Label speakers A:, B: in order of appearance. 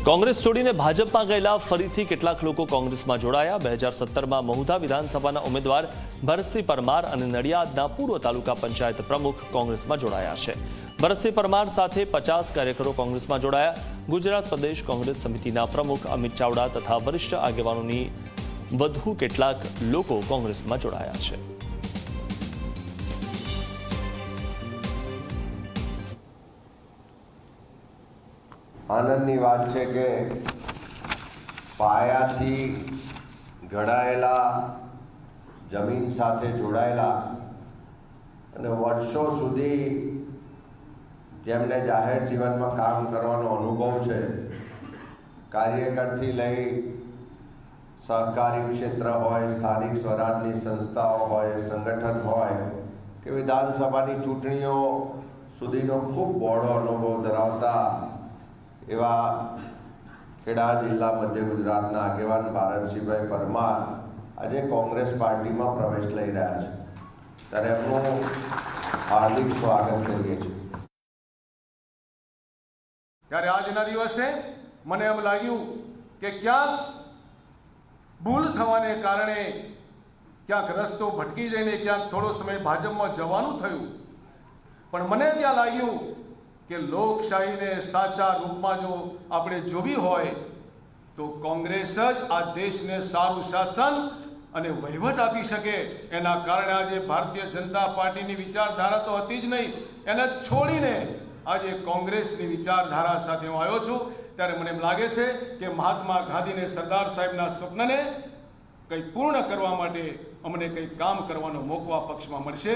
A: કોંગ્રેસ છોડીને ભાજપમાં ગયેલા ફરીથી કેટલાક લોકો કોંગ્રેસમાં જોડાયા। 2017માં મહુધા વિધાનસભાના ઉમેદવાર ભરતસિંહ પરમાર અને નડિયાદના પૂર્વ તાલુકા પંચાયત પ્રમુખ કોંગ્રેસમાં જોડાયા છે। ભરતસિંહ પરમાર સાથે 50 કાર્યકરો કોંગ્રેસમાં જોડાયા। ગુજરાત પ્રદેશ કોંગ્રેસ સમિતિના પ્રમુખ અમિત ચાવડા તથા વરિષ્ઠ આગેવાનોની વધુ કેટલાક લોકો કોંગ્રેસમાં જોડાયા છે।
B: આનંદની વાત છે કે પાયાથી ઘડાયેલા જમીન સાથે જોડાયેલા અને વર્ષો સુધી જેમને જાહેર જીવનમાં કામ કરવાનો અનુભવ છે, કાર્યકરથી લઈ સહકારી ક્ષેત્ર હોય, સ્થાનિક સ્વરાજની સંસ્થાઓ હોય, સંગઠન હોય કે વિધાનસભાની ચૂંટણીઓ સુધીનો ખૂબ બહોળો અનુભવ ધરાવતા એવા ખેડા જિલ્લા મધ્ય ગુજરાતના આગેવાન ભારતસિંહભાઈ પરમાર આજે કોંગ્રેસ પાર્ટીમાં પ્રવેશ લઈ રહ્યા છે, ત્યારે એમનું હાર્દિક સ્વાગત કરીએ છીએ।
C: ત્યારે આજના દિવસે મને એમ લાગ્યું કે ક્યાંક ભૂલ થવાને કારણે ક્યાંક રસ્તો ભટકી જઈને ક્યાંક થોડો સમય ભાજપમાં જવાનું થયું, પણ મને ત્યાં લાગ્યું કે લોકશાહીને સાચા રૂપમાં જો આપણે જોવી હોય તો કોંગ્રેસ જ આ દેશને સારું શાસન અને વહીવટ આપી શકે। એના કારણે આજે ભારતીય જનતા પાર્ટીની વિચારધારા તો હતી જ નહીં, એને છોડીને આજે કોંગ્રેસની વિચારધારા સાથે હું આવ્યો છું। ત્યારે મને એમ લાગે છે કે મહાત્મા ગાંધીને સરદાર સાહેબના સ્વપ્નને કંઈ પૂર્ણ કરવા માટે અમને કંઈ કામ કરવાનો મોકો આ પક્ષમાં મળશે।